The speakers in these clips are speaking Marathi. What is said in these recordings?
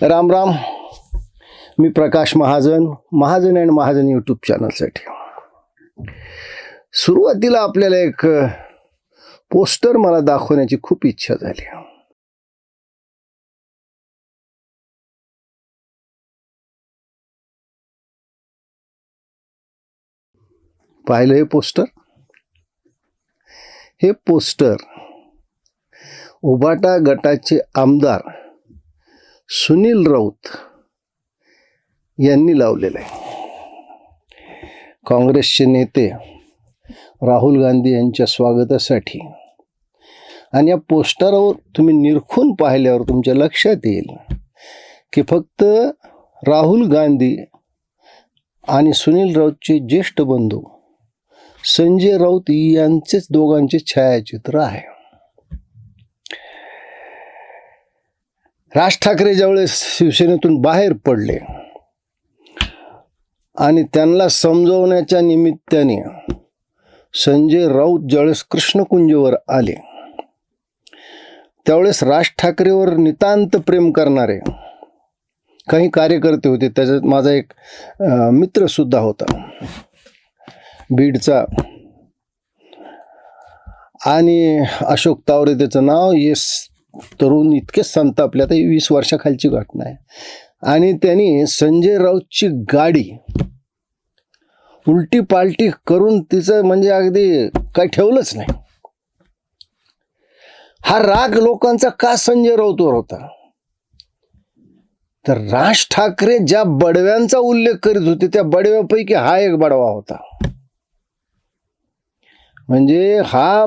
राम राम. मी प्रकाश महाजन, महाजन अँड महाजन यूट्यूब चॅनलसाठी. सुरुवातीला आपल्याला एक पोस्टर मला दाखवण्याची खूप इच्छा झाली. पाहिलं हे पोस्टर? हे पोस्टर उबाटा गटाचे आमदार सुनील राऊत यांनी लावलेलं आहे. काँग्रेसचे नेते राहुल गांधी यांच्या स्वागतासाठी. आणि या पोस्टरवर तुम्ही निरखून पाहिल्यावर तुमच्या लक्षात येईल की फक्त राहुल गांधी आणि सुनील राऊतचे ज्येष्ठ बंधू संजय राऊत यांचेच दोघांचे छायाचित्र आहे. राज ठाकरे ज्यावेळेस शिवसेनेतून बाहेर पडले आणि त्यांना समजवण्याच्या निमित्ताने संजय राऊत ज्यावेळेस कृष्णकुंजवर आले त्यावेळेस राज ठाकरेवर नितांत प्रेम करणारे काही कार्यकर्ते होते. त्याच्यात माझा एक मित्रसुद्धा होता बीडचा, आणि अशोक तावरे त्याचं नाव. येस, तरुण इतकेच संतापले. आता 20 वर्षाखालची घटना आहे. आणि त्यांनी संजय राऊतची गाडी उलटी पालटी करून तिचं म्हणजे अगदी काही ठेवलंच नाही. हा राग लोकांचा का संजय राऊतवर होता? तर राज ठाकरे ज्या बडव्यांचा उल्लेख करीत होते त्या बडव्यापैकी हा एक बडवा होता. म्हणजे हा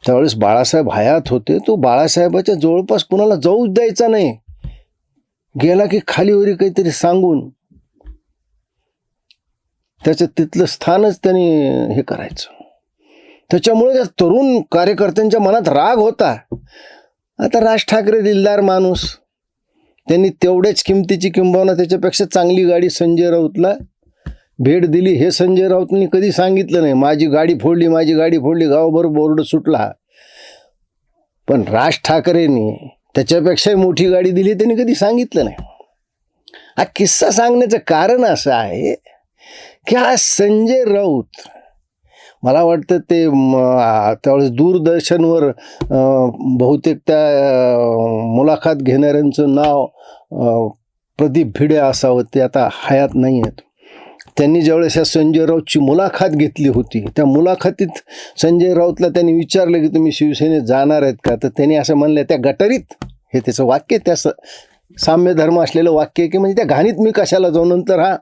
त्यावेळेस बाळासाहेब हयात होते. तो बाळासाहेबाच्या जवळपास कुणाला जाऊच द्यायचा नाही. गेला की खालीवरी काहीतरी सांगून त्याचं तिथलं स्थानच त्यांनी हे करायचं. त्याच्यामुळे त्या तरुण कार्यकर्त्यांच्या मनात राग होता. आता राज ठाकरे दिलदार माणूस, त्यांनी तेवढ्याच किमतीची किंबहुना त्याच्यापेक्षा चांगली गाडी संजय राऊतला भेट दिली. हे संजय राऊतनी कधी सांगितलं नाही माझी गाडी फोडली, माझी गाडी फोडली, गावभर बोर्ड सुटला. पण राज ठाकरेंनी त्याच्यापेक्षाही मोठी गाडी दिली त्यांनी कधी सांगितलं नाही. हा किस्सा सांगण्याचं कारण असं आहे की हा संजय राऊत, मला वाटतं ते त्यावेळेस दूरदर्शनवर बहुतेक त्या मुलाखत घेणाऱ्यांचं नाव प्रदीप भिडे असावं, ते आता हयात नाही आहेत. त्यांनी ज्यावेळेस या संजय राऊतची मुलाखत घेतली होती त्या मुलाखतीत संजय राऊतला त्यांनी विचारलं की तुम्ही शिवसेनेत जाणार आहेत का? तर त्यांनी असं म्हणलं त्या गटारीत, हे त्याचं वाक्य, त्या साम्य धर्म असलेलं वाक्य की म्हणजे त्या घाणीत मी कशाला जाऊ. नंतर हा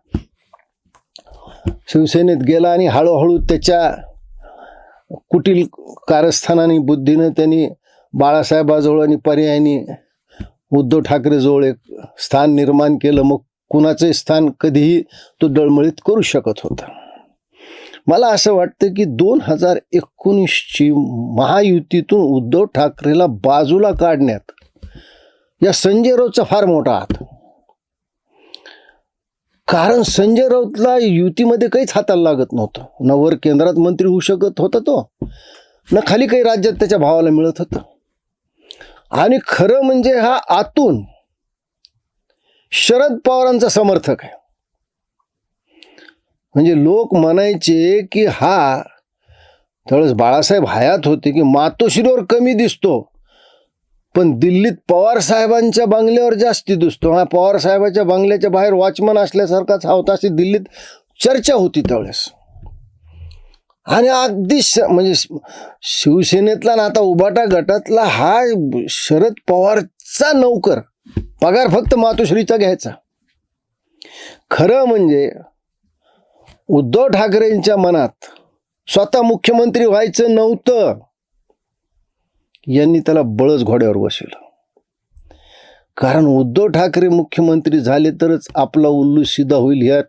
शिवसेनेत गेला आणि हळूहळू त्याच्या कुटील कारस्थानाने बुद्धीनं त्यांनी बाळासाहेबाजवळ आणि पर्यायाने उद्धव ठाकरेजवळ एक स्थान निर्माण केलं. मग कुणाचे स्थान कधीही तो डळमळीत करू शकत होता. मला असं वाटतं की 2019ची महायुतीतून उद्धव ठाकरेला बाजूला काढण्यात या संजय राऊतचा फार मोठा हात. कारण संजय राऊतला युतीमध्ये काहीच हाताला लागत नव्हतं. न वर केंद्रात मंत्री होऊ शकत होता तो, न खाली काही राज्यात त्याच्या भावाला मिळत होतं. आणि खरं म्हणजे हा आतून शरद पवारांचा समर्थक आहे. म्हणजे लोक म्हणायचे की हा, त्यावेळेस बाळासाहेब हयात होते, की मातोश्रीवर कमी दिसतो पण दिल्लीत पवार साहेबांच्या बंगल्यावर जास्ती दिसतो. हा पवार साहेबांच्या बंगल्याच्या बाहेर वॉचमन असल्यासारखाच हा होता, अशी दिल्लीत चर्चा होती त्यावेळेस. आणि अगदी म्हणजे शिवसेनेतला ना आता उबाटा गटातला हा शरद पवारचा नौकर, पगार फक्त मातोश्रीचा घ्यायचा. खरं म्हणजे उद्धव ठाकरेंच्या मनात स्वतः मुख्यमंत्री व्हायचं नव्हतं. यांनी त्याला बळच घोड्यावर बसवलं. कारण उद्धव ठाकरे मुख्यमंत्री झाले तरच आपला उल्लू सीधा होईल ह्या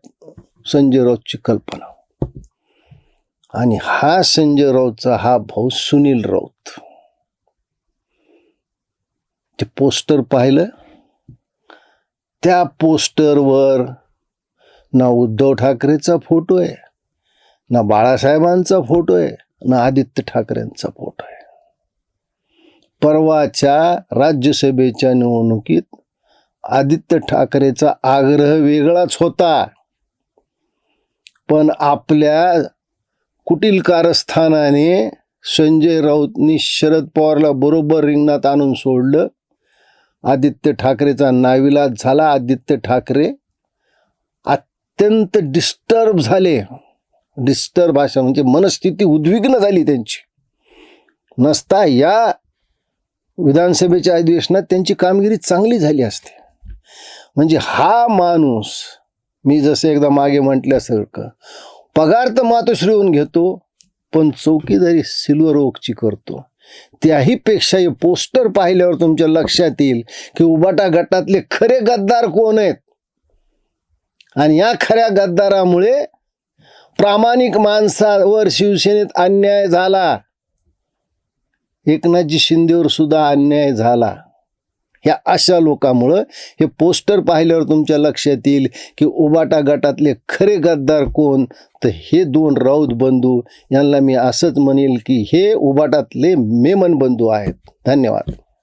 संजय राऊतची कल्पना. आणि हा संजय राऊतचा हा भाऊ सुनील राऊत, ते पोस्टर पाहिलं, त्या पोस्टरवर ना उद्धव ठाकरेचा फोटो आहे, ना बाळासाहेबांचा फोटो आहे, ना आदित्य ठाकरेंचा फोटो आहे. परवाच्या राज्यसभेच्या निवडणुकीत आदित्य ठाकरेचा आग्रह वेगळाच होता, पण आपल्या कुटील कारस्थानाने संजय राऊतनी शरद पवारला बरोबर रिंगणात आणून सोडलं. आदित्य ठाकरेचा नाविलाज झाला. आदित्य ठाकरे अत्यंत डिस्टर्ब झाले. डिस्टर्ब भाषा म्हणजे मनस्थिती उद्विग्न झाली त्यांची. नसता या विधानसभेच्या अधिवेशनात त्यांची कामगिरी चांगली झाली असते. म्हणजे हा माणूस, मी जसं एकदा मागे म्हटल्यासारखं, पगार तर मातोश्रीहून घेतो, पण चौकीदारी सिल्वर ओकची करतो. त्याही पेक्षा हे पोस्टर पाहिल्यावर तुमच्या लक्षात येईल की उबाटा गटातले खरे गद्दार कोण आहेत. आणि या खऱ्या गद्दारामुळे प्रामाणिक माणसावर शिवसेनेत अन्याय झाला. एकनाथजी शिंदेवर सुद्धा अन्याय झाला. ह्या अशा लोकांमुळं हे पोस्टर पाहिल्यावर तुमच्या लक्षात येईल की उबाटा गटातले खरे गद्दार कोण. तर हे दोन राऊत बंधू, यांना मी असंच म्हणेल की हे उबाटातले मेमन बंधू आहेत. धन्यवाद.